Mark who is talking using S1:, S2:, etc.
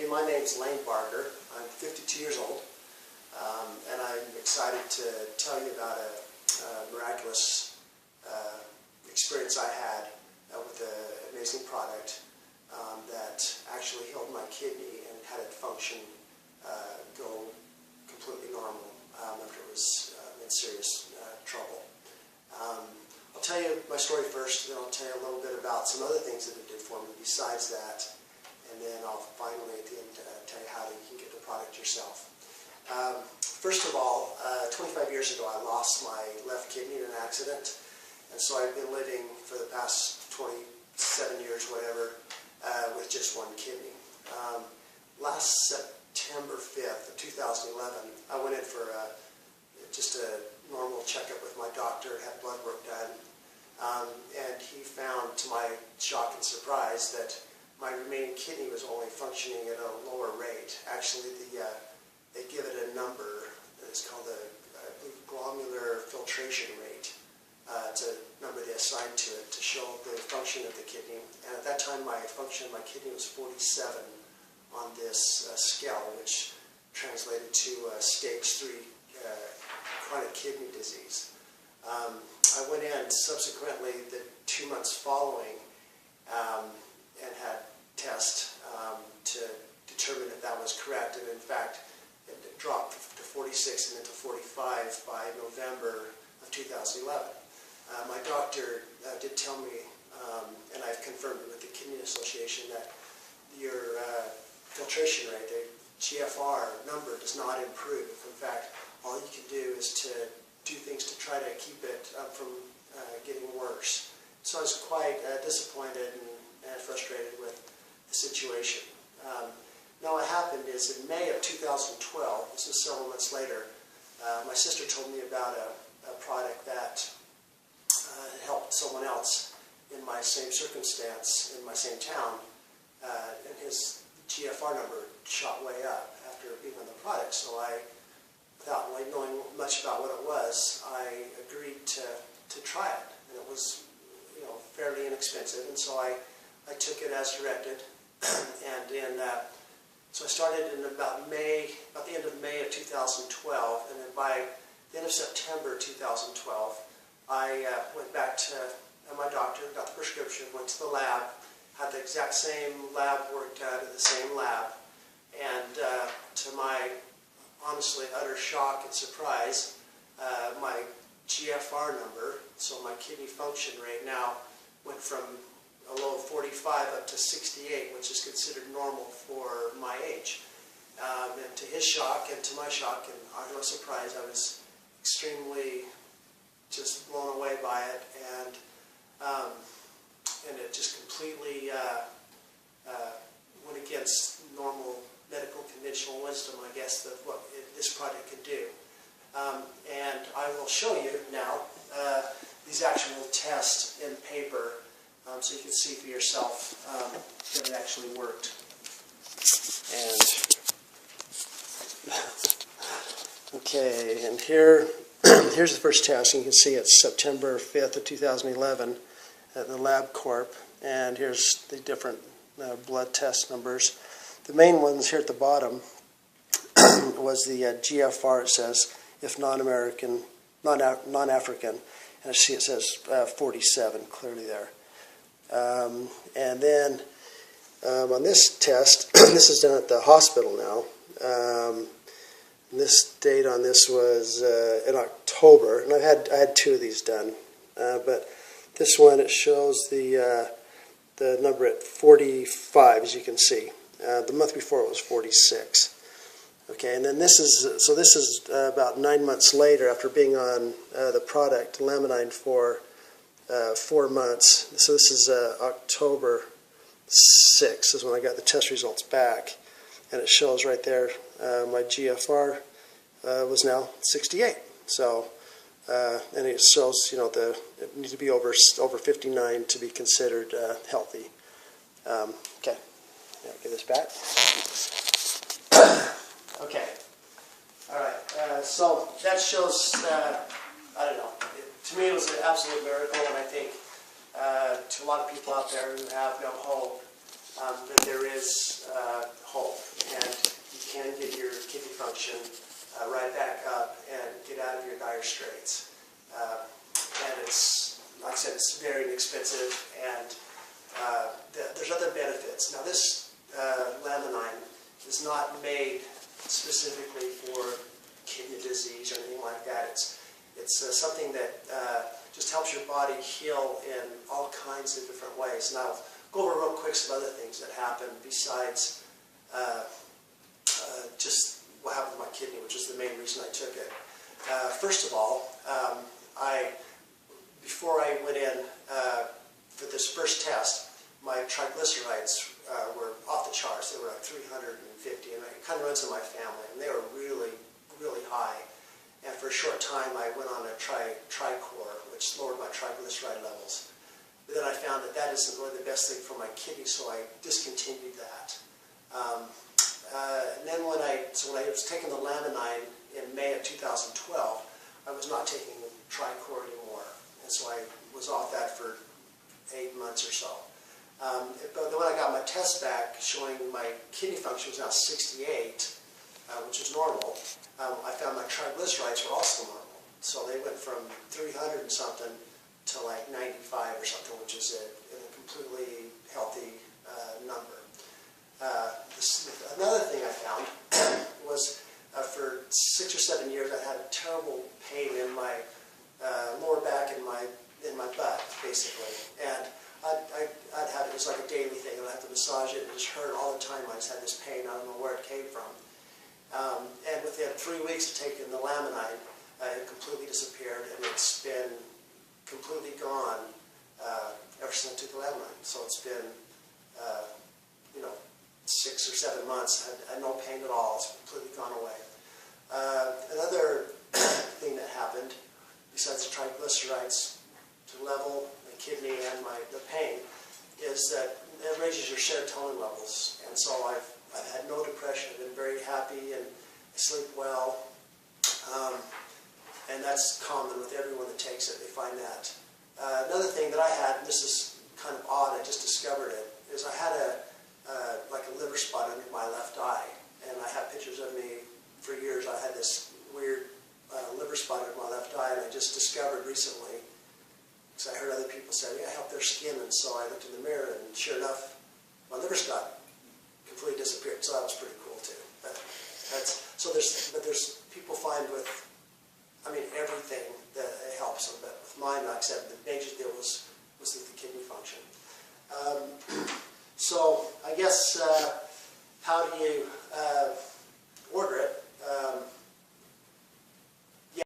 S1: Hey, my name's Lane Barker. I'm 52 years old, and I'm excited to tell you about a miraculous experience I had with an amazing product that actually healed my kidney and had it function go completely normal after it was in serious trouble. I'll tell you my story first, then I'll tell you a little bit about some other things that it did for me besides that, and then I'll finally at the end tell you how you can get the product yourself. First of all, 25 years ago I lost my left kidney in an accident, and so I've been living for the past 27 years, whatever, with just one kidney. Last September 5th of 2011, I went in for just a normal checkup with my doctor, had blood work done, and he found, to my shock and surprise, that my remaining kidney was only functioning at a lower rate. Actually, they give it a number. It's called the, I believe, glomerular filtration rate. It's a number they assign to it to show the function of the kidney. And at that time, my function of my kidney was 47 on this scale, which translated to stage 3 chronic kidney disease. I went in subsequently the 2 months following and had tests to determine if that was correct, and in fact it dropped to 46 and then to 45 by November of 2011. My doctor did tell me, and I've confirmed it with the Kidney Association, that your filtration rate, the GFR number, does not improve. In fact, all you can do is to do things to try to keep it from getting worse. So I was quite disappointed and frustrated with the situation. Now what happened is in May of 2012, this was several months later, my sister told me about a product that helped someone else in my same circumstance, in my same town, and his GFR number shot way up after being on the product. So I, without really knowing much about what it was, I agreed to try it, and it was, fairly inexpensive, and so I took it as directed, and so I started in about the end of May of 2012, and then by the end of September 2012, I went back to my doctor, got the prescription, went to the lab, had the exact same lab work done at the same lab, and to my honestly utter shock and surprise, my GFR number, so my kidney function rate, now went from a low of 45 up to 68, which is considered normal for my age. And to his shock and to my shock and utter surprise, I was extremely just blown away by it, and it just completely went against normal medical conventional wisdom, I guess, of what this product could do. And I will show you now these actual tests in paper, so you can see for yourself that it actually worked. And okay, and here's the first test. You can see it's September 5th of 2011 at the LabCorp, and here's the different blood test numbers. The main ones here at the bottom was the GFR, it says, if non-American, non-African, and I see it says 47 clearly there. And then on this test, this is done at the hospital now. This date on this was in October, and I had 2 of these done, but this one, it shows the number at 45, as you can see. The month before it was 46. Okay, and then this is about 9 months later after being on the product Laminine for 4 months. So this is October 6th is when I got the test results back, and it shows right there my GFR was now 68. So and it shows it needs to be over 59 to be considered healthy. Okay, now give this back. Okay, all right. So that shows. I don't know. To me, it was an absolute miracle, and I think to a lot of people out there who have no hope, that there is hope. something that just helps your body heal in all kinds of different ways. And I'll go over real quick some other things that happen besides just what happened with my kidney, which is the main reason I took it. First of all, before I went in for this first test, my triglycerides were off the charts. They were like 350, and it kind of runs in my family, and they were really, really high. And for a short time, I went on a Tricor, which lowered my triglyceride levels. But then I found that that isn't really the best thing for my kidney, so I discontinued that. And then when I was taking the Laminine in May of 2012, I was not taking the Tricor anymore. And so I was off that for 8 months or so. But then when I got my test back showing my kidney function was now 68, which is normal, I found my triglycerides were also normal. So they went from 300 and something to like 95 or something, which is a completely healthy number. Another thing I found was for 6 or 7 years I had a terrible pain in my lower back and in my butt, basically. And I'd have it, it was like a daily thing, and I'd have to massage it, and it just hurt all the time. I just had this pain, I don't know where it came from. And within 3 weeks of taking the Laminine, it completely disappeared, and it's been completely gone ever since I took the Laminine. So it's been, 6 or 7 months. I had no pain at all. It's completely gone away. Another thing that happened, besides the triglycerides to level the kidney and the pain, is that it raises your serotonin levels. And so I've had no depression. I've been very happy and I sleep well. And that's common with everyone that takes it. They find that. Another thing that I had, and this is kind of odd, I just discovered it, is I had like a liver spot under my left eye. And I have pictures of me for years. I had this weird liver spot under my left eye, and I just discovered recently, because I heard other people say, yeah, I help their skin, and so I looked in the mirror, and sure enough, my liver spot completely disappeared. So that was pretty cool too. But there's people find with, everything that it helps them. But with mine, like I said, the major deal was with the kidney function. So I guess how do you